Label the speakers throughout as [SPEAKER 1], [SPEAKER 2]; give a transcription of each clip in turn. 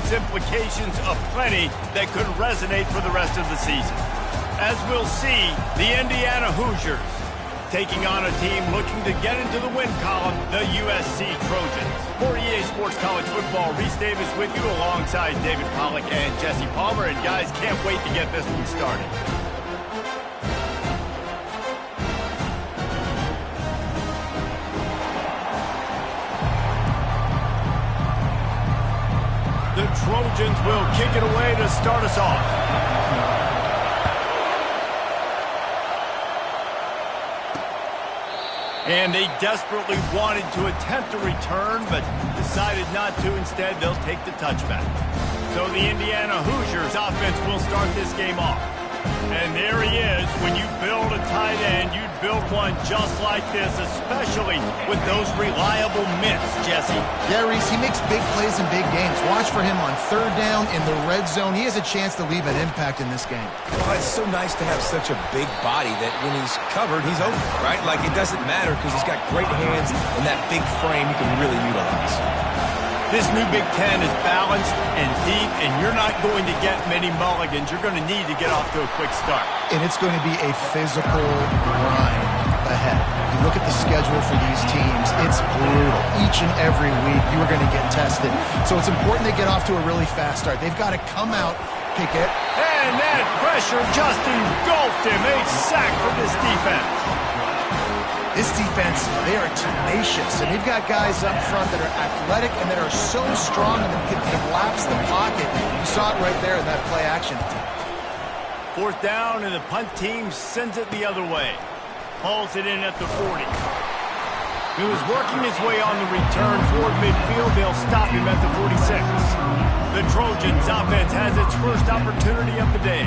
[SPEAKER 1] has implications aplenty that could resonate for the rest of the season. As we'll see, the Indiana Hoosiers taking on a team looking to get into the win column, the USC Trojans. For EA Sports College Football, Reese Davis with you alongside David Pollack and Jesse Palmer. And guys, can't wait to get this one started. The Trojans will kick it away to start us off. And they desperately wanted to attempt a return, but decided not to. Instead, they'll take the touchback. So the Indiana Hoosiers offense will start this game off. And there he is. When you build a tight end, you'd build one just like this, especially with those reliable mitts, Jesse.
[SPEAKER 2] Yeah, Reese, he makes big plays in big games. Watch for him on third down in the red zone. He has a chance to leave an impact in this game.
[SPEAKER 3] Well, it's so nice to have such a big body that when he's covered, he's open, right? Like, it doesn't matter because he's got great hands and that big frame he can really utilize.
[SPEAKER 1] This new Big Ten is balanced and deep, and you're not going to get many mulligans. You're going to need to get off to a quick start.
[SPEAKER 2] And it's going to be a physical grind ahead. You look at the schedule for these teams, it's brutal. Each and every week, you are going to get tested. So it's important they get off to a really fast start. They've got to come out, kick it.
[SPEAKER 1] And that pressure just engulfed him. A sack for this defense.
[SPEAKER 2] This defense, they are tenacious, and they've got guys up front that are athletic and that are so strong and can collapse the pocket. You saw it right there in that play action.
[SPEAKER 1] Fourth down, and the punt team sends it the other way. Hauls it in at the 40. He was working his way on the return toward midfield. They'll stop him at the 46. The Trojans offense has its first opportunity of the day.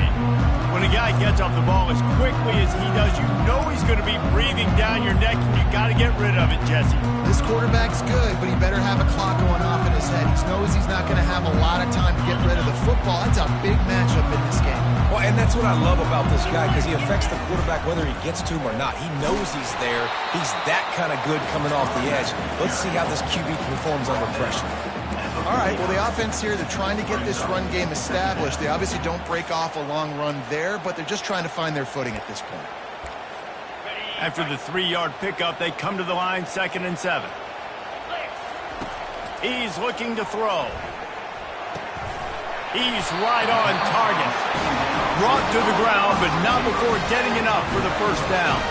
[SPEAKER 1] When a guy gets off the ball as quickly as he does, you know he's going to be breathing down your neck, and you got to get rid of it, Jesse.
[SPEAKER 2] This quarterback's good, but he better have a clock going off in his head. He knows he's not going to have a lot of time to get rid of the football. That's a big matchup in this game.
[SPEAKER 3] Well, and that's what I love about this guy, because he affects the quarterback whether he gets to him or not. He knows he's there. He's that kind of good coming off the edge. Let's see how this QB performs under pressure.
[SPEAKER 2] All right, well, the offense here, they're trying to get this run game established. They obviously don't break off a long run there, but they're just trying to find their footing at this point.
[SPEAKER 1] After the 3-yard pickup, they come to the line, 2nd and 7. He's looking to throw. He's right on target. Brought to the ground, but not before getting enough for the first down.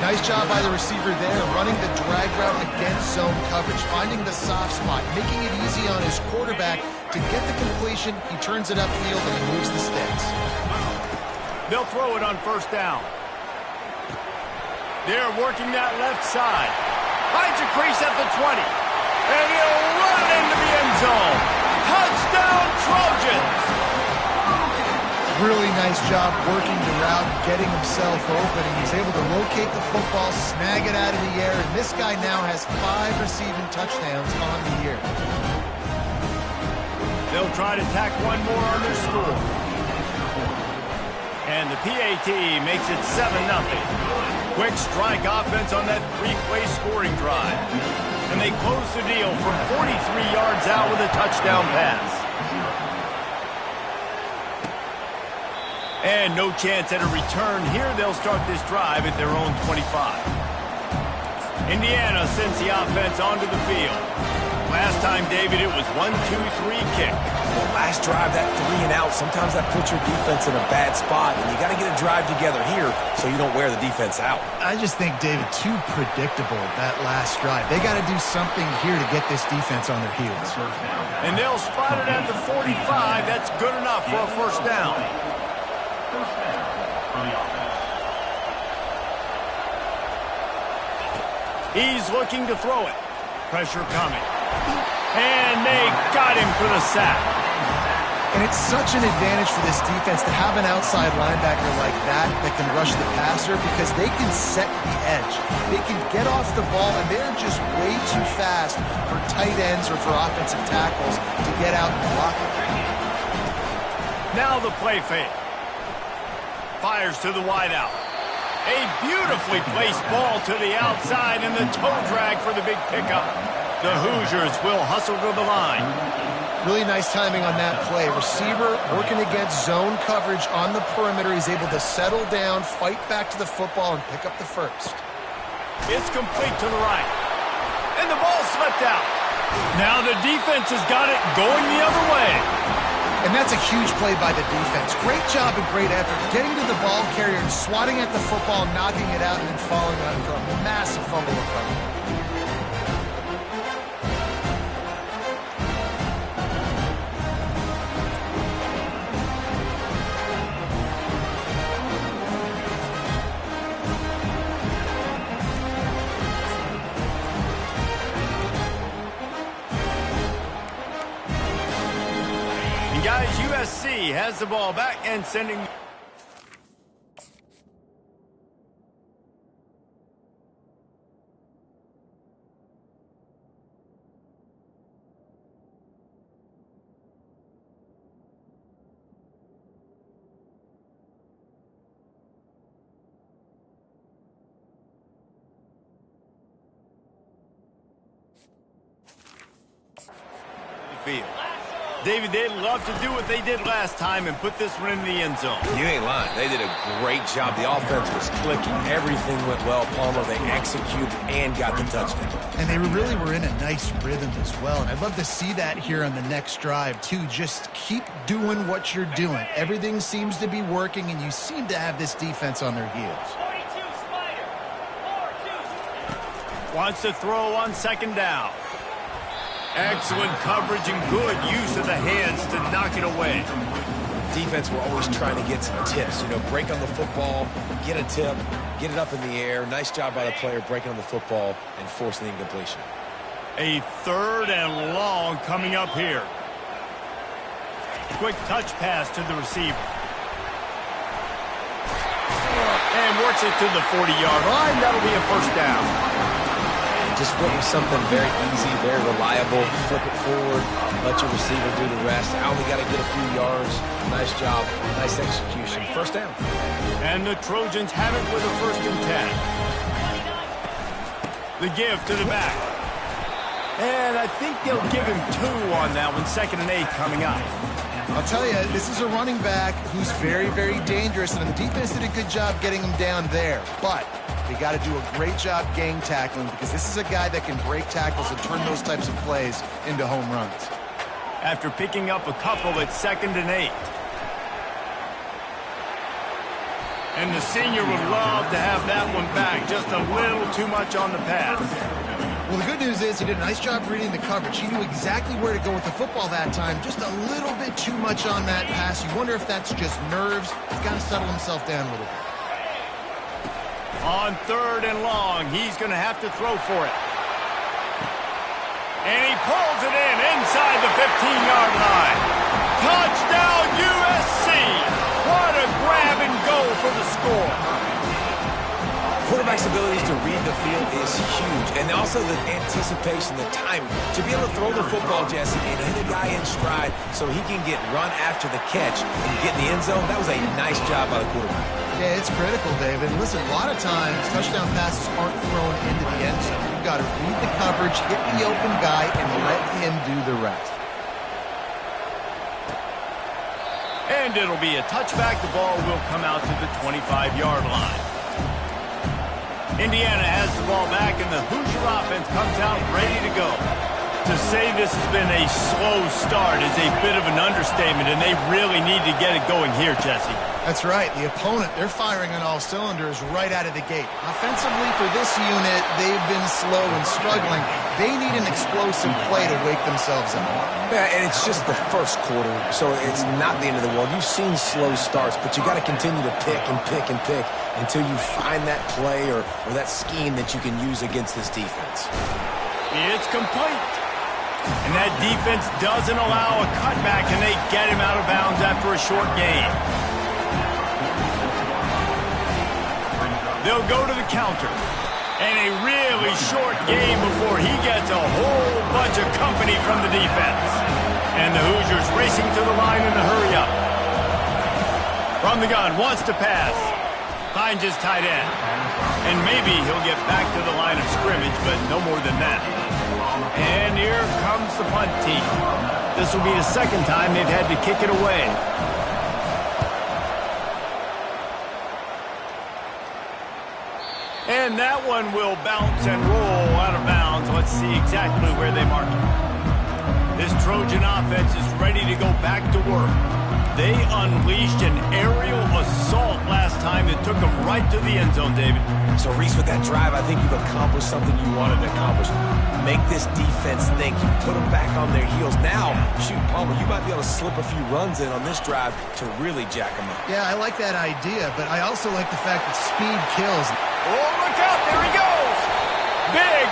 [SPEAKER 2] Nice job by the receiver there, running the drag route against zone coverage, finding the soft spot, making it easy on his quarterback to get the completion. He turns it upfield and he moves the sticks.
[SPEAKER 1] They'll throw it on first down. They're working that left side. Finds a crease at the 20. And he'll run it into the end zone. Touchdown, Trojans!
[SPEAKER 2] Really nice job working the route, getting himself open, and he's able to locate the football, snag it out of the air, and this guy now has 5 receiving touchdowns on the year.
[SPEAKER 1] They'll try to tack one more on their score. And the PAT makes it 7-0. Quick strike offense on that 3-play scoring drive. And they close the deal from 43 yards out with a touchdown pass. And no chance at a return here. They'll start this drive at their own 25. Indiana sends the offense onto the field. Last time, David, it was 1-2-3 kick.
[SPEAKER 3] Well, last drive, that 3 and out, sometimes that puts your defense in a bad spot, and you got to get a drive together here so you don't wear the defense out.
[SPEAKER 2] I just think, David, too predictable, that last drive. They got to do something here to get this defense on their heels.
[SPEAKER 1] And they'll spot it at the 45. That's good enough for a first down. He's looking to throw it. Pressure coming. And they got him for the sack.
[SPEAKER 2] And it's such an advantage for this defense to have an outside linebacker like that can rush the passer, because they can set the edge. They can get off the ball, and they're just way too fast for tight ends or for offensive tackles to get out and block it.
[SPEAKER 1] Now the play fake. Fires to the wideout. A beautifully placed ball to the outside, and the toe drag for the big pickup. The Hoosiers will hustle to the line.
[SPEAKER 2] Really nice timing on that play. Receiver working against zone coverage on the perimeter. He's able to settle down, fight back to the football, and pick up the first.
[SPEAKER 1] It's complete to the right. And the ball slipped out. Now the defense has got it going the other way.
[SPEAKER 2] And that's a huge play by the defense. Great job and great effort getting to the ball carrier and swatting at the football, knocking it out, and then falling on it for a massive fumble recovery.
[SPEAKER 1] Guys, USC has the ball back and sending... field. David, they'd love to do what they did last time and put this one in the end zone.
[SPEAKER 3] You ain't lying. They did a great job. The offense was clicking. Everything went well. Palmer, they executed and got the touchdown.
[SPEAKER 2] And they really were in a nice rhythm as well. And I'd love to see that here on the next drive, too. Just keep doing what you're doing. Everything seems to be working, and you seem to have this defense on their heels.
[SPEAKER 1] Wants to throw on second down. Excellent coverage and good use of the hands to knock it away.
[SPEAKER 3] Defense were always trying to get some tips. You know, break on the football, get a tip, get it up in the air. Nice job by the player breaking on the football and forcing the incompletion.
[SPEAKER 1] A 3rd and long coming up here. Quick touch pass to the receiver. And works it to the 40-yard line. That'll be a first down.
[SPEAKER 3] Just went with something very easy, very reliable. Flip it forward, let your receiver do the rest. I only got to get a few yards. Nice job, nice execution. First down.
[SPEAKER 1] And the Trojans have it with a 1st and 10. The give to the back. And I think they'll give him 2 on that one. 2nd and 8 coming up.
[SPEAKER 2] I'll tell you, this is a running back who's very, very dangerous, and the defense did a good job getting him down there. But they got to do a great job gang tackling, because this is a guy that can break tackles and turn those types of plays into home runs.
[SPEAKER 1] After picking up a couple at 2nd and 8. And the senior would love to have that one back. Just a little too much on the pass.
[SPEAKER 2] Well, the good news is he did a nice job reading the coverage. He knew exactly where to go with the football that time. Just a little bit too much on that pass. You wonder if that's just nerves. He's got to settle himself down a little bit.
[SPEAKER 1] On 3rd and long, he's going to have to throw for it. And he pulls it in inside the 15-yard line. Touchdown, USC! What a grab and go for the score.
[SPEAKER 3] Quarterback's abilities to read the field is huge, and also the anticipation, the timing. To be able to throw the football, Jesse, and hit a guy in stride so he can get run after the catch and get in the end zone, that was a nice job by the quarterback.
[SPEAKER 2] Yeah, it's critical, David. And listen, a lot of times touchdown passes aren't thrown into the end zone. You've got to read the coverage, hit the open guy, and let him do the rest.
[SPEAKER 1] And it'll be a touchback. The ball will come out to the 25-yard line. Indiana has the ball back, and the Hoosier offense comes out ready to go. To say this has been a slow start is a bit of an understatement, and they really need to get it going here, Jesse.
[SPEAKER 2] That's right. The opponent, they're firing on all cylinders right out of the gate. Offensively, for this unit, they've been slow and struggling. They need an explosive play to wake themselves up.
[SPEAKER 3] Yeah, and it's just the first quarter, so it's not the end of the world. You've seen slow starts, but you got to continue to pick and pick and pick until you find that play or that scheme that you can use against this defense.
[SPEAKER 1] It's complete. And that defense doesn't allow a cutback, and they get him out of bounds after a short gain. They'll go to the counter. And a really short game before he gets a whole bunch of company from the defense. And the Hoosiers racing to the line in a hurry up. From the gun, wants to pass. Finds his tight end. And maybe he'll get back to the line of scrimmage, but no more than that. And here comes the punt team. This will be the second time they've had to kick it away. And that one will bounce and roll out of bounds. Let's see exactly where they mark it. This Trojan offense is ready to go back to work. They unleashed an aerial assault last time that took them right to the end zone, David.
[SPEAKER 3] So, Reese, with that drive, I think you've accomplished something you wanted to accomplish. Make this defense think. You put them back on their heels. Now, shoot, Palmer, you might be able to slip a few runs in on this drive to really jack them up.
[SPEAKER 2] Yeah, I like that idea, but I also like the fact that speed kills.
[SPEAKER 1] Oh, look out. There he goes.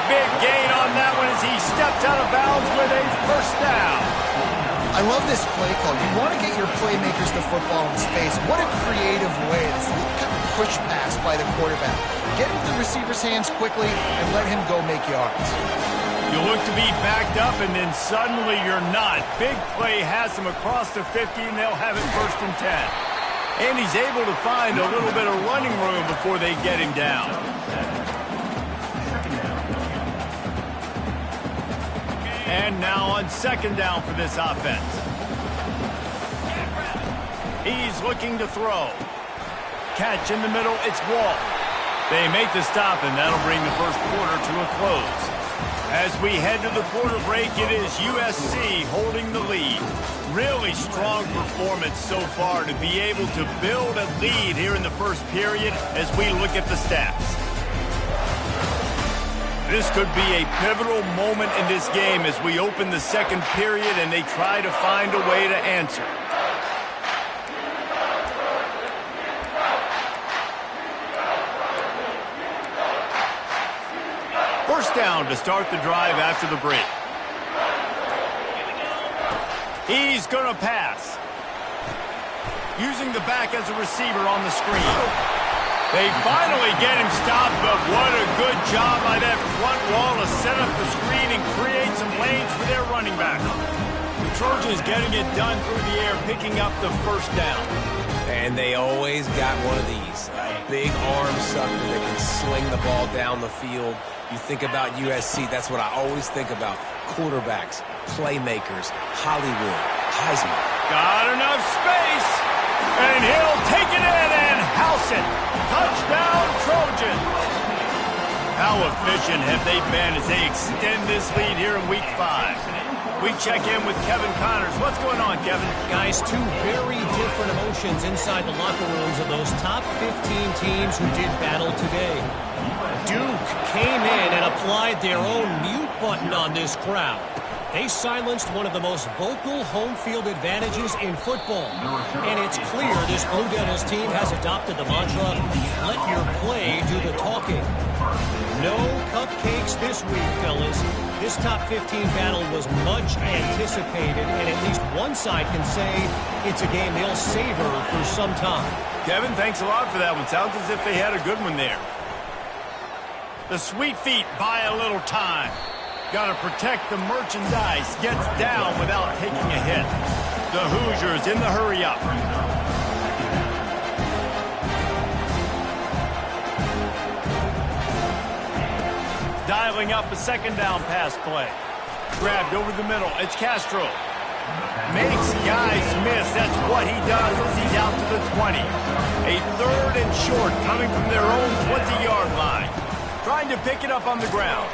[SPEAKER 1] Big gain on that one as he steps out of bounds with a first down.
[SPEAKER 2] I love this play call. You want to get your playmakers the football in space. What a creative way. This little kind of push pass by the quarterback. Get into the receiver's hands quickly and let him go make yards.
[SPEAKER 1] You look to be backed up, and then suddenly you're not. Big play has them across the 50, and they'll have it 1st and 10. And he's able to find a little bit of running room before they get him down. And now on 2nd down for this offense. He's looking to throw. Catch in the middle, it's Wall. They make the stop, and that'll bring the first quarter to a close. As we head to the quarter break, it is USC holding the lead. Really strong performance so far to be able to build a lead here in the first period as we look at the stats. This could be a pivotal moment in this game as we open the second period and they try to find a way to answer. First down to start the drive after the break. He's going to pass. Using the back as a receiver on the screen. They finally get him stopped, but what a good job by that front wall to set up the screen and create some lanes for their running back. The Trojans getting it done through the air, picking up the first down.
[SPEAKER 3] And they always got one of these. A big arm sucker that can sling the ball down the field. You think about USC, that's what I always think about. Quarterbacks, playmakers, Hollywood, Heisman.
[SPEAKER 1] Got enough space, and he'll take it in and house it. Touchdown, Trojans. How efficient have they been as they extend this lead here in Week 5? We check in with Kevin Connors. What's going on, Kevin?
[SPEAKER 4] Guys, two very different emotions inside the locker rooms of those top 15 teams who did battle today. Duke came in and applied their own mute button on this crowd. They silenced one of the most vocal home field advantages in football. And it's clear this Blue Devils team has adopted the mantra, let your play do the talking. No cupcakes this week, fellas. This top 15 battle was much anticipated, and at least one side can say it's a game they'll savor for some time.
[SPEAKER 1] Kevin, thanks a lot for that one. Sounds as if they had a good one there. The Sweet Feet buy a little time. Got to protect the merchandise. Gets down without taking a hit. The Hoosiers in the hurry-up. Dialing up a 2nd down pass play. Grabbed over the middle. It's Castro. Makes guys miss. That's what he does as he's out to the 20. A 3rd and short coming from their own 20-yard line. Trying to pick it up on the ground.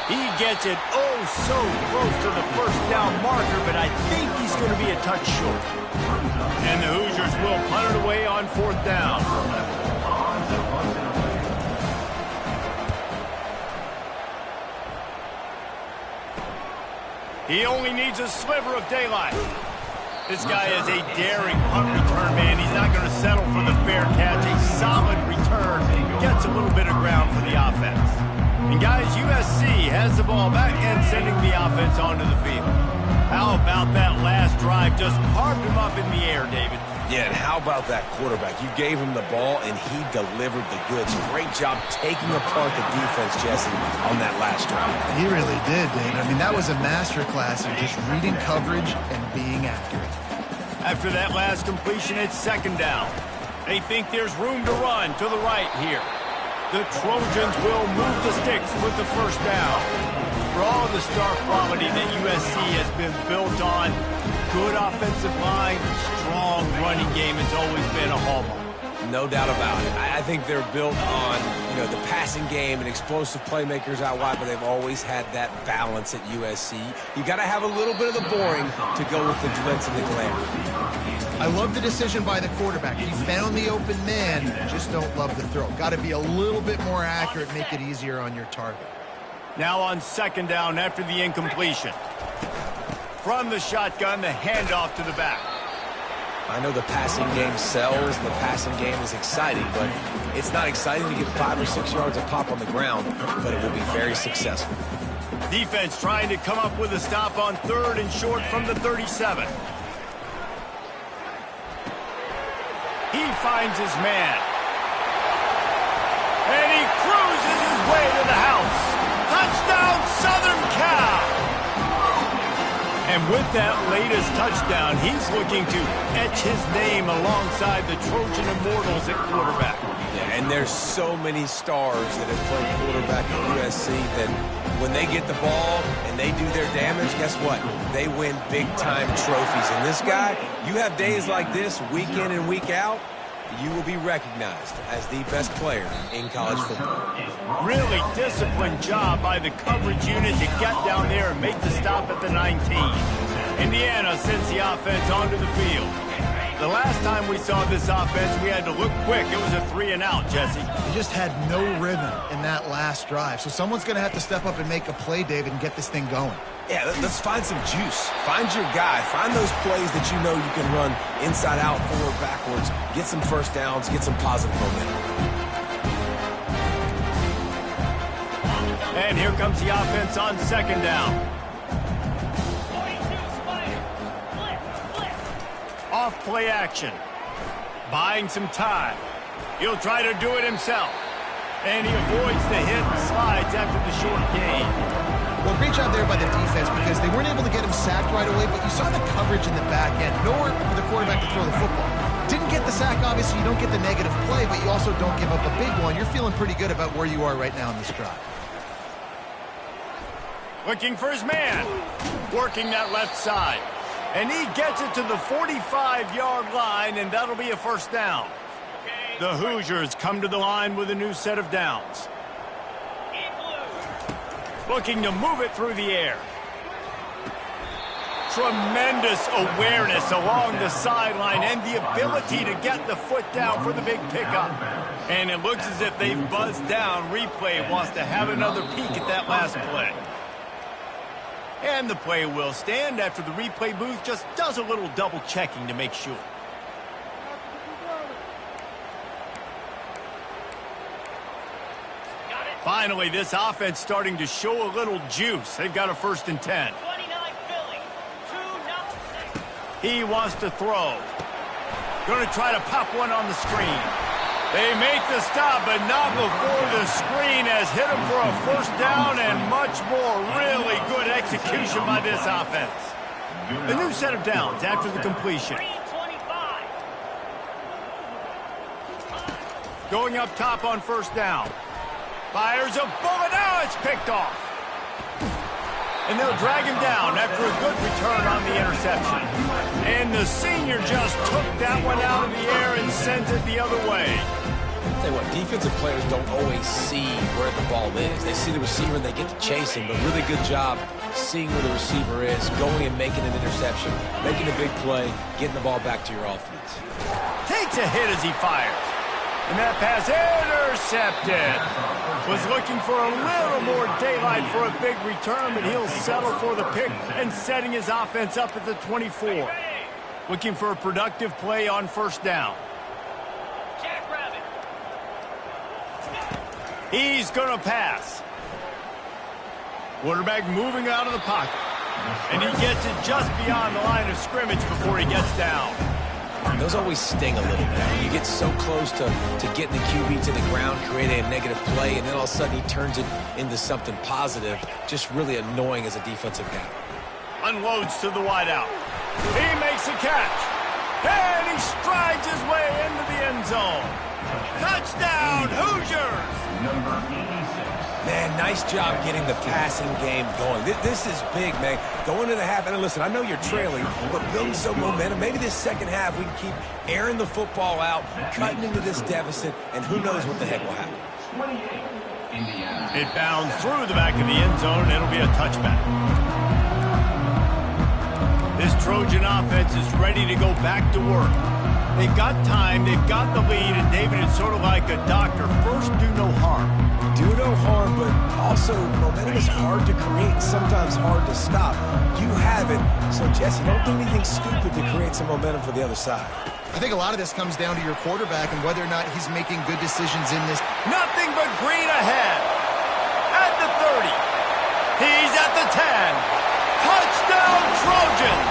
[SPEAKER 1] He gets it oh so close to the first down marker, but I think he's going to be a touch short. And the Hoosiers will punt it away on 4th down. He only needs a sliver of daylight. This guy is a daring punt return man. He's not going to settle for the fair catch. A solid return. Gets a little bit of ground for the offense. And guys, USC has the ball back and sending the offense onto the field. How about that last drive? Just carved him up in the air, David.
[SPEAKER 3] Yeah, and how about that quarterback? You gave him the ball, and he delivered the goods. Great job taking apart the defense, Jesse, on that last drive.
[SPEAKER 2] He really did, David. I mean, that was a masterclass of just reading coverage and being accurate.
[SPEAKER 1] After that last completion, it's 2nd down. They think there's room to run to the right here. The Trojans will move the sticks with the first down. For all the star quality that USC has been built on, good offensive line, strong running game has always been a hallmark.
[SPEAKER 3] No doubt about it. I think they're built on, the passing game and explosive playmakers out wide, but they've always had that balance at USC. You got to have a little bit of the boring to go with the glitz and the glamour.
[SPEAKER 2] I love the decision by the quarterback. He found the open man, just don't love the throw. Got to be a little bit more accurate, make it easier on your target.
[SPEAKER 1] Now on second down after the incompletion. From the shotgun, the handoff to the back.
[SPEAKER 3] I know the passing game sells, the passing game is exciting, but it's not exciting to get 5 or 6 yards of pop on the ground, but it will be very successful.
[SPEAKER 1] Defense trying to come up with a stop on 3rd and short from the 37. He finds his man. And he cruises his way to the house. Touchdown, Southern Cal! And with that latest touchdown, he's looking to etch his name alongside the Trojan Immortals at quarterback.
[SPEAKER 3] Yeah, and there's so many stars that have played quarterback at USC that when they get the ball and they do their damage, guess what? They win big-time trophies. And this guy, you have days like this, week in and week out, you will be recognized as the best player in college football.
[SPEAKER 1] Really disciplined job by the coverage unit to get down there and make the stop at the 19. Indiana sends the offense onto the field. The last time we saw this offense, we had to look quick. It was a 3-and-out, Jesse.
[SPEAKER 2] They just had no rhythm in that last drive. So someone's going to have to step up and make a play, David, and get this thing going.
[SPEAKER 3] Yeah, let's find some juice. Find your guy. Find those plays that you know you can run inside out, forward, backwards. Get some first downs. Get some positive momentum.
[SPEAKER 1] And here comes the offense on second down. Off play action. Buying some time. He'll try to do it himself. And he avoids the hit and slides after the short gain.
[SPEAKER 2] Well, great job there by the defense because they weren't able to get him sacked right away, but you saw the coverage in the back end. Nowhere for the quarterback to throw the football. Didn't get the sack, obviously. You don't get the negative play, but you also don't give up a big one. You're feeling pretty good about where you are right now in this drive.
[SPEAKER 1] Looking for his man. Working that left side. And he gets it to the 45-yard line, and that'll be a first down. The Hoosiers come to the line with a new set of downs. Looking to move it through the air. Tremendous awareness along the sideline and the ability to get the foot down for the big pickup. And it looks as if they've buzzed down. Replay wants to have another peek at that last play. And the play will stand after the replay booth just does a little double checking to make sure. Finally, this offense starting to show a little juice. They've got a 1st and 10. He wants to throw. Going to try to pop one on the screen. They make the stop, but not before the screen has hit him for a first down and much more. Really good execution by this offense. A new set of downs after the completion. Going up top on first down. Fires a bullet. Now it's picked off. And they'll drag him down after a good return on the interception. And the senior just took that one out of the air and sends it the other way.
[SPEAKER 3] I'll tell you what, defensive players don't always see where the ball is. They see the receiver and they get to chase him, but really good job seeing where the receiver is, going and making an interception, making a big play, getting the ball back to your offense.
[SPEAKER 1] Takes a hit as he fires. And that pass intercepted. Was looking for a little more daylight for a big return, but he'll settle for the pick and setting his offense up at the 24. Looking for a productive play on first down. He's going to pass. Quarterback moving out of the pocket. And he gets it just beyond the line of scrimmage before he gets down.
[SPEAKER 3] Those always sting a little bit. When you get so close to getting the QB to the ground, creating a negative play, and then all of a sudden he turns it into something positive. Just really annoying as a defensive guy.
[SPEAKER 1] Unloads to the wideout. He makes a catch. And he strides his way into the end zone. Touchdown, Hoosiers!
[SPEAKER 5] Number 86.
[SPEAKER 3] Man, nice job getting the passing game going. This is big, man. Going to the half, and listen, I know you're trailing, but building some momentum. Maybe this second half we can keep airing the football out, cutting into this deficit, and who knows what the heck will happen.
[SPEAKER 5] 28, Indiana.
[SPEAKER 1] It bounds through the back of the end zone, and it'll be a touchback. This Trojan offense is ready to go back to work. They've got time, they've got the lead, and David is sort of like a doctor. First, do no harm.
[SPEAKER 3] Do no harm, but also momentum is hard to create, sometimes hard to stop. You have it, so Jesse, don't do anything stupid to create some momentum for the other side.
[SPEAKER 2] I think a lot of this comes down to your quarterback and whether or not he's making good decisions in this.
[SPEAKER 1] Nothing but green ahead. At the 30. He's at the 10. Touchdown, Trojans!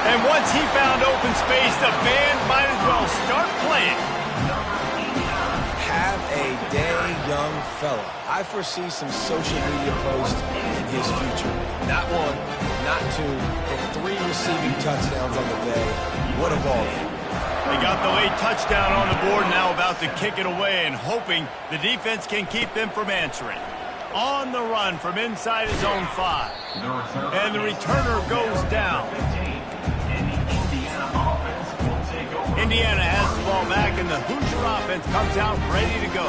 [SPEAKER 1] And once he found open space, the band might as well start playing.
[SPEAKER 3] Have a day, young fella. I foresee some social media posts in his future. Not one, not two, but 3 receiving touchdowns on the day. What a ball game.
[SPEAKER 1] They got the late touchdown on the board, now about to kick it away and hoping the defense can keep them from answering. On the run from inside his own 5. And the returner goes down. Indiana has the ball back, and the Hoosier offense comes out ready to go.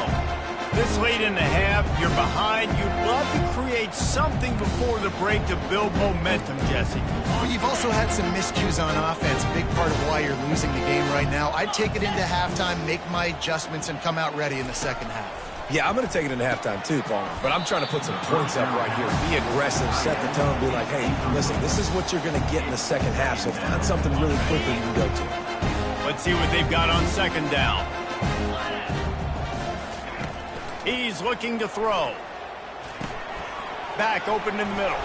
[SPEAKER 1] This late in the half, you're behind. You'd love to create something before the break to build momentum, Jesse.
[SPEAKER 2] But you've also had some miscues on offense, a big part of why you're losing the game right now. I'd take it into halftime, make my adjustments, and come out ready in the second half.
[SPEAKER 3] Yeah, I'm going to take it into halftime too, Palmer. But I'm trying to put some points up right here. Be aggressive, set the tone, be like, hey, listen, this is what you're going to get in the second half, so find something really quickly you can go to.
[SPEAKER 1] Let's see what they've got on second down. He's looking to throw. Back open in the middle.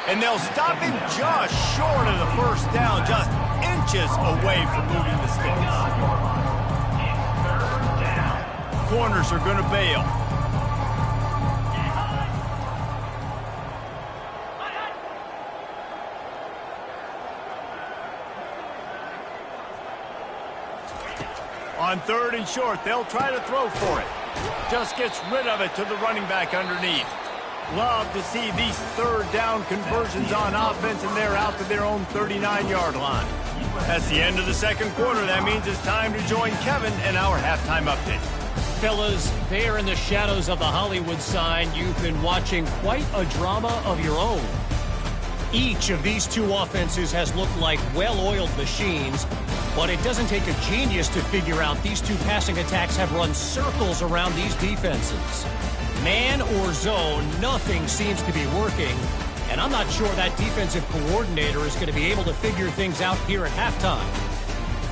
[SPEAKER 1] And they'll stop him just short of the first down, just inches away from moving the sticks. Corners are going to bail. On 3rd and short, they'll try to throw for it. Just gets rid of it to the running back underneath. Love to see these 3rd down conversions on offense, and they're out to their own 39-yard line. That's the end of the second quarter. That means it's time to join Kevin in our halftime update.
[SPEAKER 4] Fellas, there in the shadows of the Hollywood sign, you've been watching quite a drama of your own. Each of these 2 offenses has looked like well-oiled machines, but it doesn't take a genius to figure out these 2 passing attacks have run circles around these defenses. Man or zone, nothing seems to be working, and I'm not sure that defensive coordinator is going to be able to figure things out here at halftime.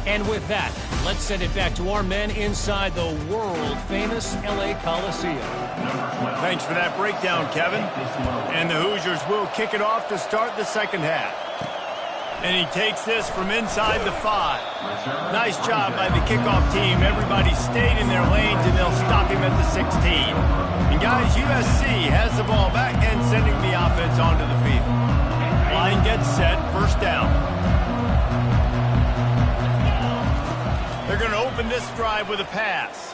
[SPEAKER 4] And with that, let's send it back to our men inside the world-famous LA Coliseum.
[SPEAKER 1] Thanks for that breakdown, Kevin. And the Hoosiers will kick it off to start the second half. And he takes this from inside the 5. Nice job by the kickoff team. Everybody stayed in their lanes, and they'll stop him at the 16. And guys, USC has the ball back and sending the offense onto the field. Line gets set, first down. They're going to open this drive with a pass.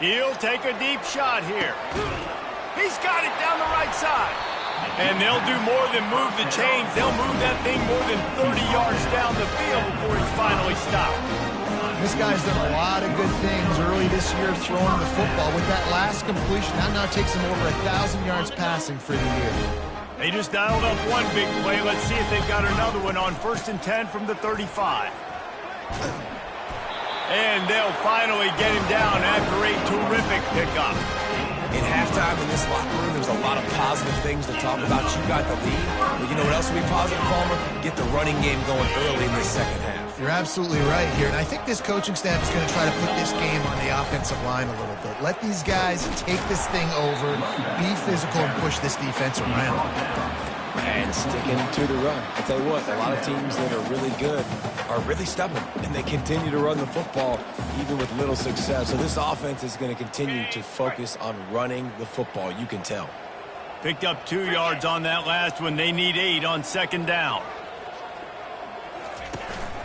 [SPEAKER 1] He'll take a deep shot here. He's got it down the right side. And they'll do more than move the chains. They'll move that thing more than 30 yards down the field before he's finally stopped.
[SPEAKER 2] This guy's done a lot of good things early this year throwing the football. With that last completion, that now takes him over 1,000 yards passing for the year.
[SPEAKER 1] They just dialed up one big play. Let's see if they've got another one on 1st and 10 from the 35. And they'll finally get him down after a terrific pickup.
[SPEAKER 3] In halftime in this locker room, there's a lot of positive things to talk about. You got the lead. But you know what else will be positive, Palmer? Get the running game going early in this second half.
[SPEAKER 2] You're absolutely right here. And I think this coaching staff is going to try to put this game on the offensive line a little bit. Let these guys take this thing over, be physical, and push this defense around.
[SPEAKER 3] And sticking to the run. I tell you what, a lot of teams that are really good are really stubborn, and they continue to run the football even with little success. So this offense is going to continue to focus on running the football. You can tell.
[SPEAKER 1] Picked up 2 yards on that last one. They need 8 on second down.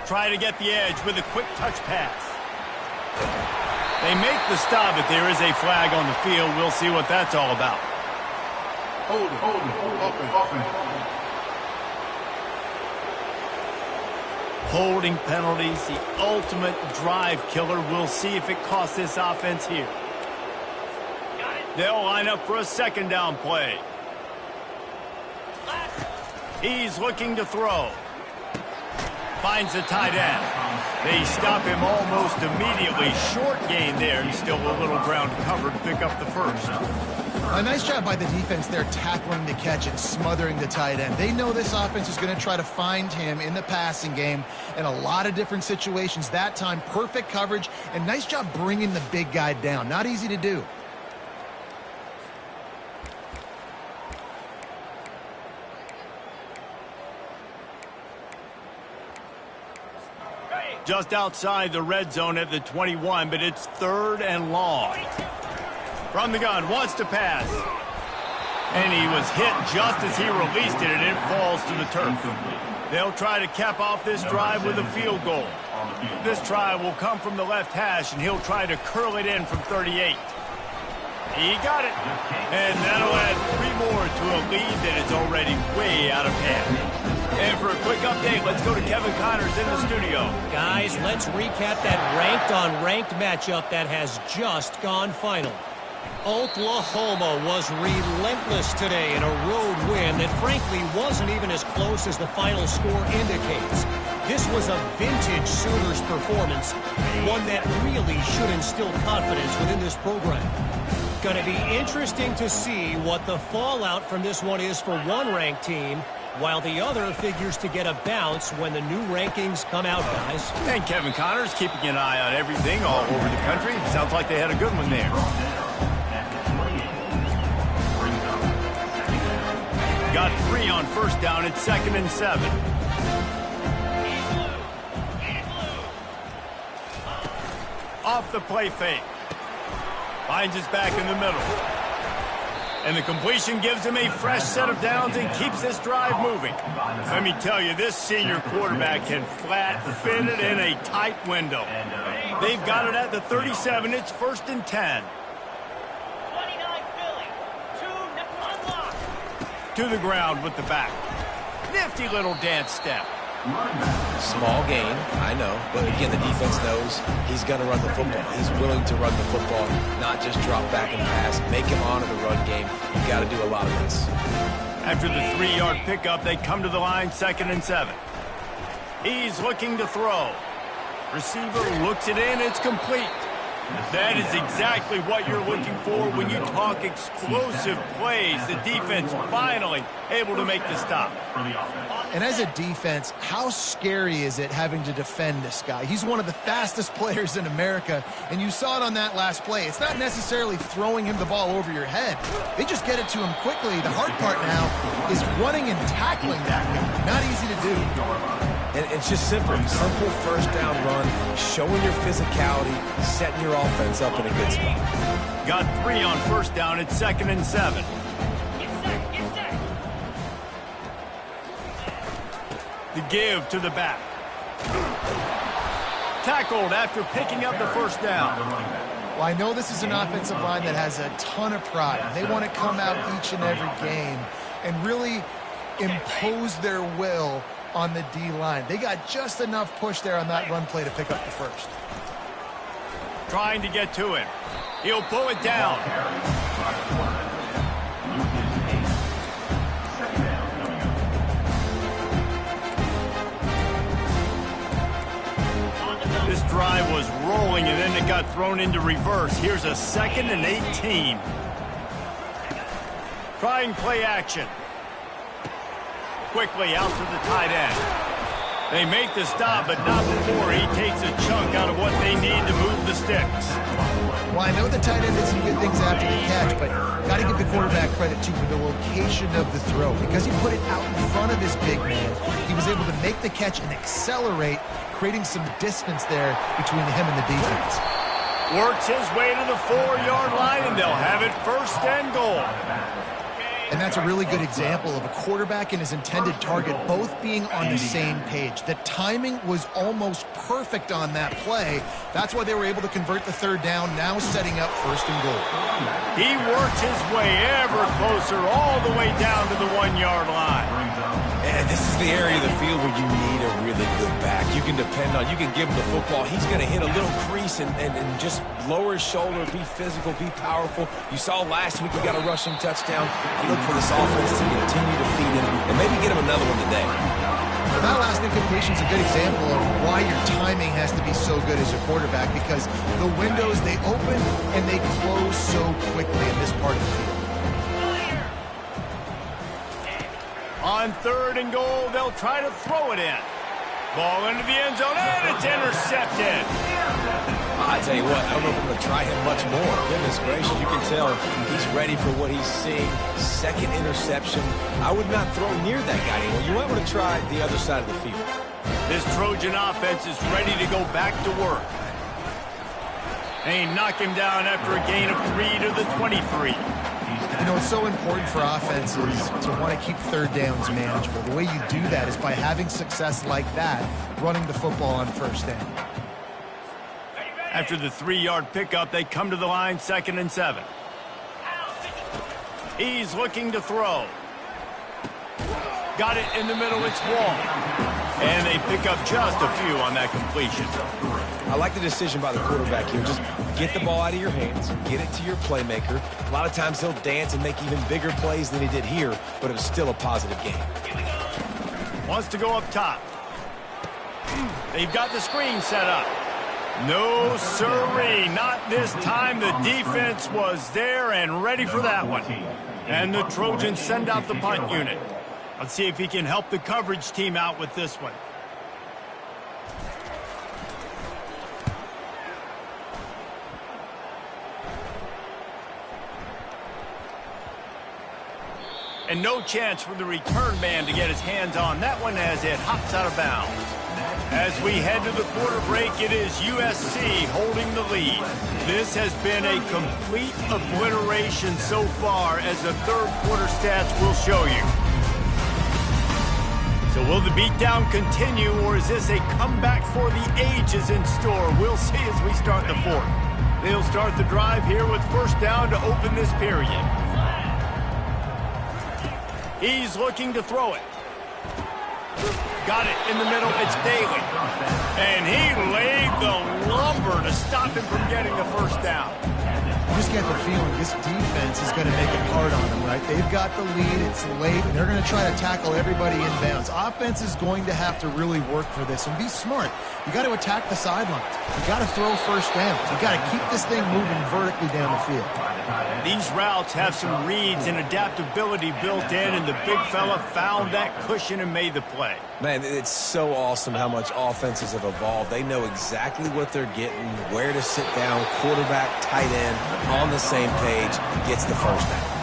[SPEAKER 1] try to get the edge with a quick touch pass. They make the stop, but there is a flag on the field. We'll see what that's all about.
[SPEAKER 5] Hold it. Offense.
[SPEAKER 1] Holding penalties, the ultimate drive killer. We'll see if it costs this offense here. They'll line up for a second down play. He's looking to throw. Finds the tight end. They stop him almost immediately. Short gain there, and still a little ground cover to pick up the first.
[SPEAKER 2] A nice job by the defense there tackling the catch and smothering the tight end. They know this offense is going to try to find him in the passing game in a lot of different situations. That time, perfect coverage, and nice job bringing the big guy down. Not easy to do.
[SPEAKER 1] Just outside the red zone at the 21, but it's 3rd and long. From the gun, wants to pass. And he was hit just as he released it, and it falls to the turf. They'll try to cap off this drive with a field goal. This try will come from the left hash, and he'll try to curl it in from 38. He got it. And that'll add 3 more to a lead that is already way out of hand. And for a quick update, let's go to Kevin Connors in the studio.
[SPEAKER 4] Guys, let's recap that ranked-on-ranked matchup that has just gone final. Oklahoma was relentless today in a road win that frankly wasn't even as close as the final score indicates. This was a vintage Sooners performance, one that really should instill confidence within this program. Going to be interesting to see what the fallout from this one is for one ranked team, while the other figures to get a bounce when the new rankings come out, guys.
[SPEAKER 1] And Kevin Connors keeping an eye on everything all over the country. Sounds like they had a good one there. Got 3 on first down. It's 2nd and 7. Off the play fake. Finds his back in the middle. And the completion gives him a fresh set of downs and keeps this drive moving. Let me tell you, this senior quarterback can flat fit it in a tight window. They've got it at the 37. It's 1st and 10.
[SPEAKER 6] 29 Philly. 2 unlock.
[SPEAKER 1] To the ground with the back. Nifty little dance step.
[SPEAKER 3] Small gain, I know, but again, the defense knows he's going to run the football. He's willing to run the football, not just drop back and pass, make him honor the run game. You've got to do a lot of this.
[SPEAKER 1] After the 3-yard pickup, they come to the line, 2nd and 7. He's looking to throw. Receiver looks it in, it's complete. That is exactly what you're looking for when you talk explosive plays. The defense finally able to make the stop.
[SPEAKER 2] And as a defense, how scary is it having to defend this guy? He's one of the fastest players in America, and you saw it on that last play. It's not necessarily throwing him the ball over your head. They just get it to him quickly. The hard part now is running and tackling that guy. Not easy to do.
[SPEAKER 3] And it's just simple first down run, showing your physicality, setting your offense up in a good spot.
[SPEAKER 1] Got 3 on first down. It's 2nd and 7.
[SPEAKER 6] Get set.
[SPEAKER 1] The give to the back. Tackled after picking up the first down.
[SPEAKER 2] Well, I know this is an offensive line that has a ton of pride. They want to come out each and every game and really impose their will on the D-line. They got just enough push there on that run play to pick up the first.
[SPEAKER 1] Trying to get to him. He'll pull it down. This drive was rolling, and then it got thrown into reverse. Here's a 2nd and 18. Trying play action. Quickly out to the tight end. They make the stop, but not before he takes a chunk out of what they need to move the sticks.
[SPEAKER 2] Well, I know the tight end did some good things after the catch, but got to give the quarterback credit, too, for the location of the throw. Because he put it out in front of his big man, he was able to make the catch and accelerate, creating some distance there between him and the defense.
[SPEAKER 1] Works his way to the 4-yard line, and they'll have it 1st and goal.
[SPEAKER 6] Okay,
[SPEAKER 2] And that's a really good example of a quarterback and his intended target both being on the same page. The timing was almost perfect on that play. That's why they were able to convert the third down, now setting up 1st and goal.
[SPEAKER 1] He worked his way ever closer all the way down to the 1-yard line.
[SPEAKER 3] And this is the area of the field where you need a really good back. You can depend on, you can give him the football. He's going to hit a little crease and just lower his shoulder, be physical, be powerful. You saw last week he got a rushing touchdown. I look for this offense to continue to feed him and maybe get him another one today.
[SPEAKER 2] Well, that last incompletion is a good example of why your timing has to be so good as a quarterback, because the windows, they open and they close so quickly in this part of the field.
[SPEAKER 1] On 3rd and goal, they'll try to throw it in. Ball into the end zone, and it's intercepted.
[SPEAKER 3] I tell you what, I don't know if I'm going to try him much more. Goodness gracious, you can tell he's ready for what he's seeing. 2nd interception. I would not throw near that guy anymore. You might want to try the other side of the field.
[SPEAKER 1] This Trojan offense is ready to go back to work. And he knocked him down after a gain of 3 to the 23.
[SPEAKER 2] You know, it's so important for offenses to want to keep third downs manageable. The way you do that is by having success like that, running the football on 1st down.
[SPEAKER 1] After the 3-yard pickup, they come to the line, 2nd and 7. He's looking to throw. Got it in the middle, it's Wall. And they pick up just a few on that completion.
[SPEAKER 3] I like the decision by the quarterback here. Just get the ball out of your hands, get it to your playmaker. A lot of times he'll dance and make even bigger plays than he did here, but it was still a positive game.
[SPEAKER 1] Wants to go up top. They've got the screen set up. No, sirree, not this time. The defense was there and ready for that one. And the Trojans send out the punt unit. Let's see if he can help the coverage team out with this one. And no chance for the return man to get his hands on that one as it hops out of bounds. As we head to the quarter break, it is USC holding the lead. This has been a complete obliteration so far, as the 3rd quarter stats will show you. So will the beatdown continue, or is this a comeback for the ages in store? We'll see as we start the 4th. They'll start the drive here with 1st down to open this period. He's looking to throw it. Got it in the middle. It's Daly. And he laid the lumber to stop him from getting the 1st down.
[SPEAKER 2] You just get the feeling this defense is going to make it hard on them, right? They've got the lead. It's late, and they're going to try to tackle everybody inbounds. Offense is going to have to really work for this and be smart. You got to attack the sidelines. You got to throw 1st downs. You got to keep this thing moving vertically down the field.
[SPEAKER 1] These routes have some reads and adaptability built in, and the big fella found that cushion and made the play.
[SPEAKER 3] Man, it's so awesome how much offenses have evolved. They know exactly what they're getting, where to sit down, quarterback, tight end, on the same page, gets the 1st down.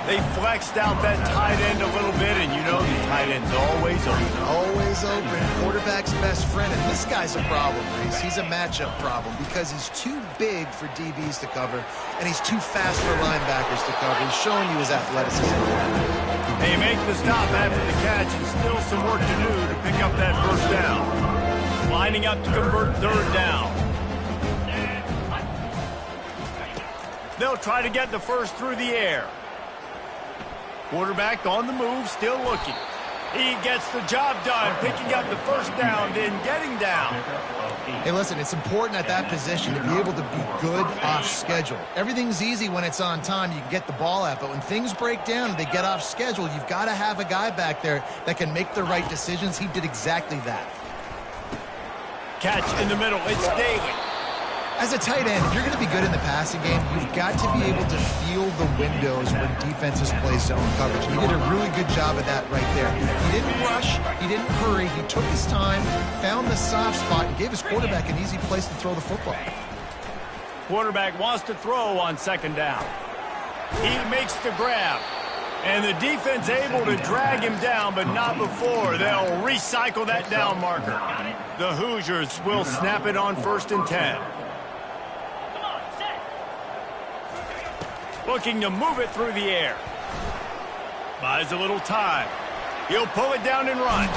[SPEAKER 1] They flexed out that tight end a little bit, and you know the tight end's always open.
[SPEAKER 2] Always open. Quarterback's best friend. And this guy's a problem, Reese. He's a matchup problem because he's too big for DBs to cover, and he's too fast for linebackers to cover. He's showing you his athleticism.
[SPEAKER 1] They make the stop after the catch, and still some work to do to pick up that 1st down. Lining up to convert 3rd down. They'll try to get the 1st through the air. Quarterback on the move, still looking. He gets the job done, picking up the 1st down, then getting down.
[SPEAKER 2] Hey, listen, it's important at that position to be able to be good off schedule. Everything's easy when it's on time. You can get the ball out, but when things break down and they get off schedule, you've got to have a guy back there that can make the right decisions. He did exactly that.
[SPEAKER 1] Catch in the middle, it's Daly.
[SPEAKER 2] As a tight end, if you're going to be good in the passing game, you've got to be able to feel the windows when defenses play zone coverage. He did a really good job of that right there. He didn't rush. He didn't hurry. He took his time, found the soft spot, and gave his quarterback an easy place to throw the football.
[SPEAKER 1] Quarterback wants to throw on 2nd down. He makes the grab. And the defense able to drag him down, but not before. They'll recycle that down marker. The Hoosiers will snap it on 1st and 10. Looking to move it through the air. Buys a little time. He'll pull it down and run.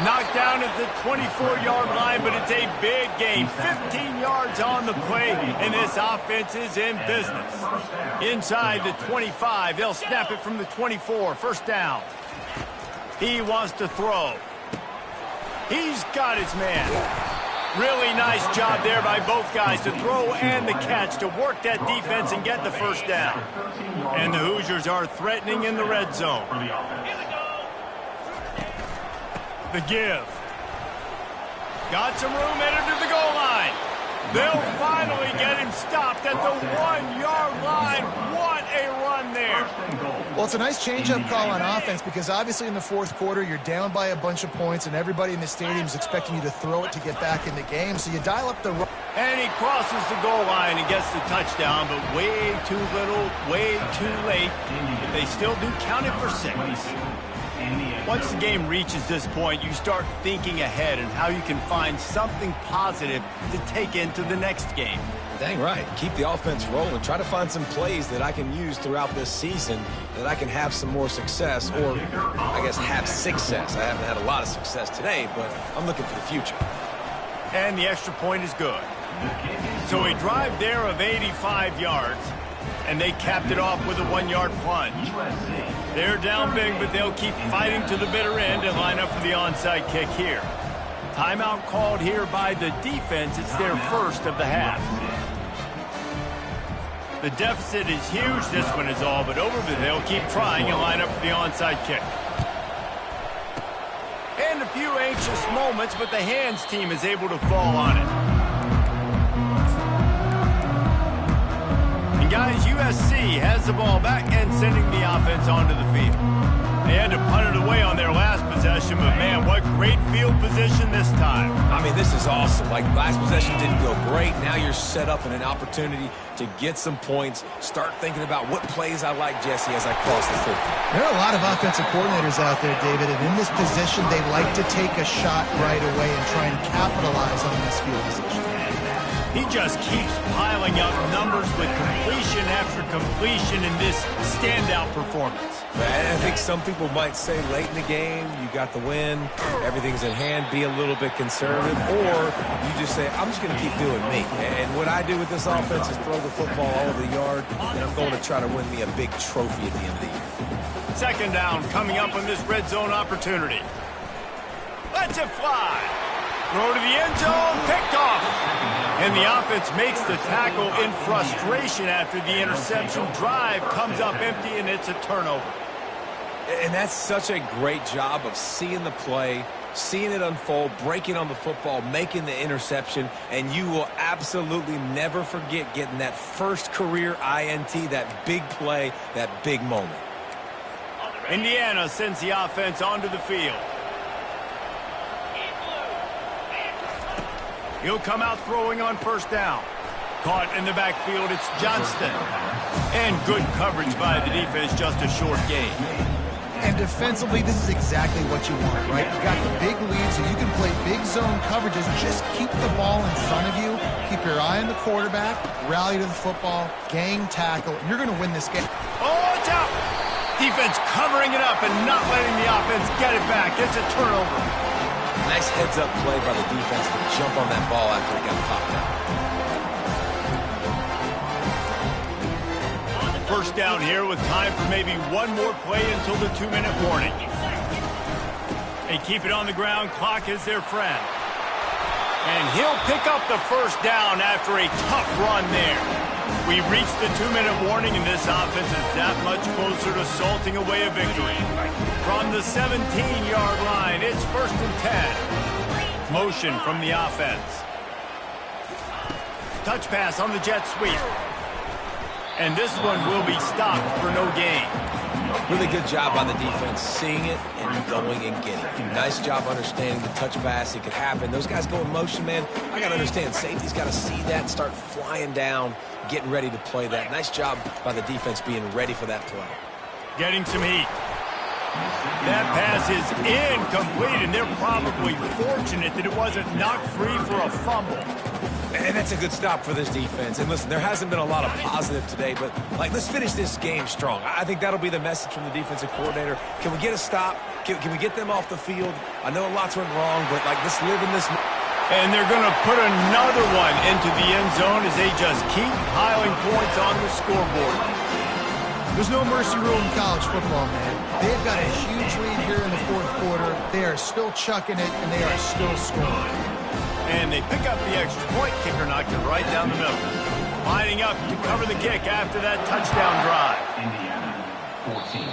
[SPEAKER 1] Knocked down at the 24-yard line, but it's a big gain. 15 yards on the play, and this offense is in business. Inside the 25, they'll snap it from the 24. First down. He wants to throw. He's got his man. Really nice job there by both guys to throw and the catch to work that defense and get the first down. And the Hoosiers are threatening in the red zone. The give. Got some room headed to the goal line. They'll finally get him stopped at the 1-yard line. What a run there.
[SPEAKER 2] Well, it's a nice change-up call on offense because obviously in the fourth quarter you're down by a bunch of points and everybody in the stadium is expecting you to throw it to get back in the game. So you dial up the run.
[SPEAKER 1] And he crosses the goal line and gets the touchdown, but way too little, way too late. But they still do count it for 6. Once the game reaches this point, you start thinking ahead and how you can find something positive to take into the next game.
[SPEAKER 3] Dang right. Keep the offense rolling. Try to find some plays that I can use throughout this season that I can have some more success, or I guess have success. I haven't had a lot of success today, but I'm looking for the future.
[SPEAKER 1] And the extra point is good. So a drive there of 85 yards, and they capped it off with a 1-yard plunge. They're down big, but they'll keep fighting to the bitter end and line up for the onside kick here. Timeout called here by the defense. It's their first of the half. The deficit is huge. This one is all but over, but they'll keep trying and line up for the onside kick. And a few anxious moments, but the hands team is able to fall on it. Guys, USC has the ball back and sending the offense onto the field. They had to punt it away on their last possession, but man, what great field position this time.
[SPEAKER 3] I mean, this is awesome. Like, last possession didn't go great. Now you're set up in an opportunity to get some points. Start thinking about what plays I like, Jesse, as I cross the field.
[SPEAKER 2] There are a lot of offensive coordinators out there, David, and in this position, they like to take a shot right away and try and capitalize on this field position.
[SPEAKER 1] He just keeps piling up numbers with completion after completion in this standout performance.
[SPEAKER 3] I think some people might say late in the game, you got the win, everything's in hand, be a little bit conservative, or you just say, I'm just going to keep doing me. And what I do with this offense is throw the football all over the yard, and I'm going to try to win me a big trophy at the end of the year.
[SPEAKER 1] Second down coming up on this red zone opportunity. Let's it fly. Throw to the end zone, picked off. And the offense makes the tackle in frustration after the interception. Drive comes up empty, and it's a turnover.
[SPEAKER 3] And that's such a great job of seeing the play, seeing it unfold, breaking on the football, making the interception, and you will absolutely never forget getting that first career INT, that big play, that big moment.
[SPEAKER 1] Indiana sends the offense onto the field. He'll come out throwing on first down. Caught in the backfield, it's Johnston. And good coverage by the defense, just a short gain.
[SPEAKER 2] And defensively, this is exactly what you want, right? You've got the big lead, so you can play big zone coverages. Just keep the ball in front of you. Keep your eye on the quarterback. Rally to the football. Gang tackle. You're going to win this game.
[SPEAKER 1] Oh, it's out! Defense covering it up and not letting the offense get it back. It's a turnover.
[SPEAKER 3] Nice heads-up play by the defense to jump on that ball after it got popped out.
[SPEAKER 1] First down here with time for maybe one more play until the 2-minute warning. They keep it on the ground. Clock is their friend. And he'll pick up the first down after a tough run there. We reached the 2-minute warning, and this offense is that much closer to salting away a victory. From the 17-yard line, it's 1st and 10. Motion from the offense. Touch pass on the jet sweep. And this one will be stopped for no gain.
[SPEAKER 3] Really good job by the defense, seeing it and going and getting it. Nice job understanding the touch pass. It could happen. Those guys go in motion, man. I got to understand, safety's got to see that, start flying down, getting ready to play that. Nice job by the defense being ready for that play.
[SPEAKER 1] Getting some heat. That pass is incomplete, and they're probably fortunate that it wasn't knocked free for a fumble.
[SPEAKER 3] And that's a good stop for this defense. And listen, there hasn't been a lot of positive today, but, let's finish this game strong. I think that'll be the message from the defensive coordinator. Can we get a stop? Can we get them off the field? I know lots went wrong, but, let's live in this.
[SPEAKER 1] And they're going to put another one into the end zone as they just keep piling points on the scoreboard.
[SPEAKER 2] There's no mercy rule in college football, man. They've got a huge lead here in the fourth quarter. They are still chucking it, and they are still scoring.
[SPEAKER 1] And they pick up the extra point. Kicker knocked it right down the middle. Lining up to cover the kick after that touchdown drive.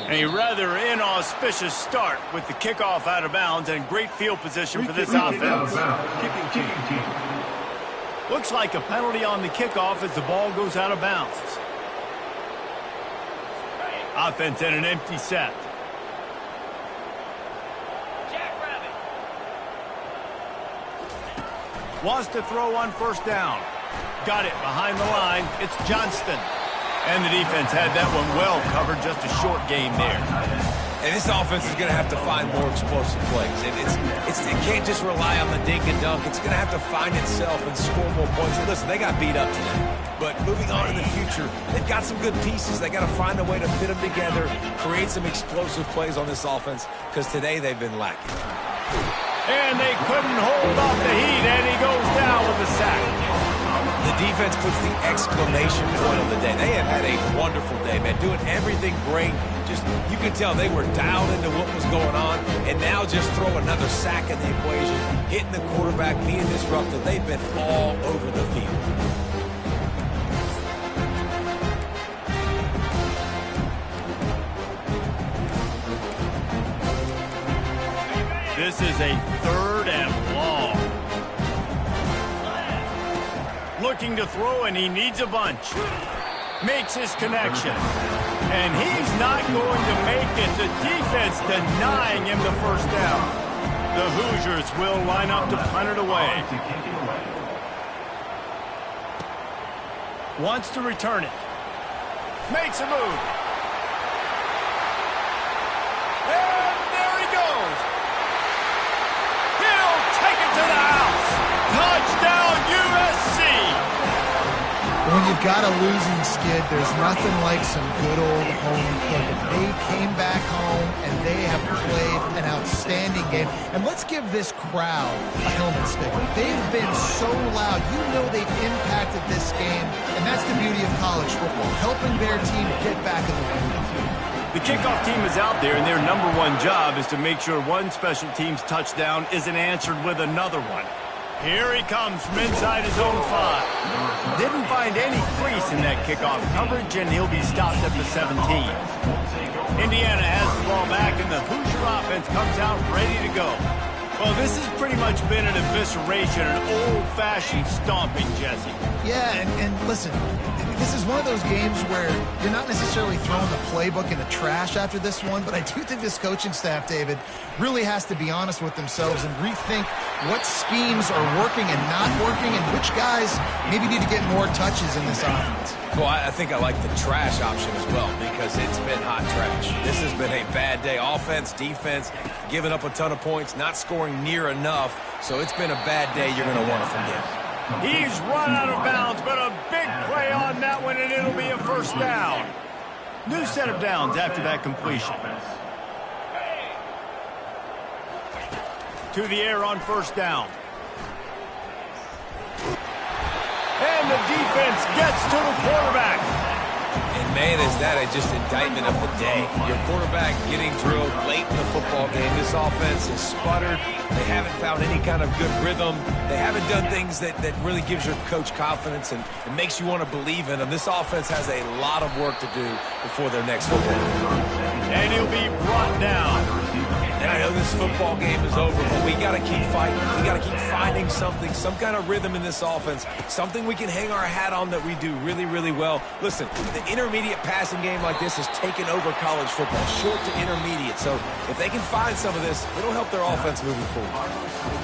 [SPEAKER 1] A rather inauspicious start with the kickoff out of bounds and great field position for this offense. Looks like a penalty on the kickoff as the ball goes out of bounds. Offense in an empty set. Wants to throw on first down. Got it behind the line. It's Johnston. And the defense had that one well covered. Just a short game there.
[SPEAKER 3] And this offense is going to have to find more explosive plays. It can't just rely on the dink and dunk. It's going to have to find itself and score more points. And listen, they got beat up today. But moving on in the future, they've got some good pieces. They got to find a way to fit them together, create some explosive plays on this offense, because today they've been lacking.
[SPEAKER 1] And they couldn't hold off the heat, and he goes down with a sack.
[SPEAKER 3] The defense puts the exclamation point on the day. They have had a wonderful day, man, doing everything great. Just, you can tell they were dialed into what was going on, and now just throw another sack in the equation, hitting the quarterback, being disruptive. They've been all over the field.
[SPEAKER 1] This is a 3rd and long. Looking to throw, and he needs a bunch. Makes his connection. And he's not going to make it. The defense denying him the first down. The Hoosiers will line up to punt it away. Wants to return it. Makes a move. And there he goes. He'll take it to the house. Touchdown, USC.
[SPEAKER 2] When you've got a losing skid, there's nothing like some good old home cooking. They came back home, and they have played an outstanding game. And let's give this crowd a helmet stick. They've been so loud. You know they've impacted this game, and that's the beauty of college football, helping their team get back in the win.
[SPEAKER 1] The kickoff team is out there, and their number one job is to make sure one special team's touchdown isn't answered with another one. Here he comes from inside his own 5. Didn't find any crease in that kickoff coverage, and he'll be stopped at the 17. Indiana has the ball back, and the Hoosier offense comes out ready to go. Well, this has pretty much been an evisceration, an old-fashioned stomping, Jesse.
[SPEAKER 2] Yeah, and listen, this is one of those games where you're not necessarily throwing the playbook in the trash after this one, but I do think this coaching staff, David, really has to be honest with themselves and rethink what schemes are working and not working, and which guys maybe need to get more touches in this offense.
[SPEAKER 3] Well, I think I like the trash option as well, because it's been hot trash. This has been a bad day. Offense, defense, giving up a ton of points, not scoring near enough. So it's been a bad day you're going to want to forget.
[SPEAKER 1] He's run out of bounds, but a big play on that one, and it'll be a first down. New set of downs after that completion. To the air on first down. And the defense gets to the quarterback.
[SPEAKER 3] And, man, is that just indictment of the day. Your quarterback getting drilled late in the football game. This offense has sputtered. They haven't found any kind of good rhythm. They haven't done things that really gives your coach confidence and it makes you want to believe in them. This offense has a lot of work to do before their next football game.
[SPEAKER 1] And he'll be brought down.
[SPEAKER 3] And I know this football game is over, but we got to keep fighting. We got to keep finding something, some kind of rhythm in this offense, something we can hang our hat on that we do really, really well. Listen, the intermediate passing game like this has taken over college football, short to intermediate. So if they can find some of this, it'll help their offense moving forward.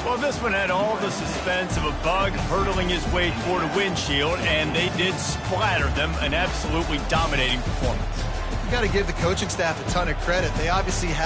[SPEAKER 1] Well, this one had all the suspense of a bug hurtling his way toward a windshield, and they did splatter them, an absolutely dominating performance.
[SPEAKER 2] You got to give the coaching staff a ton of credit. They obviously had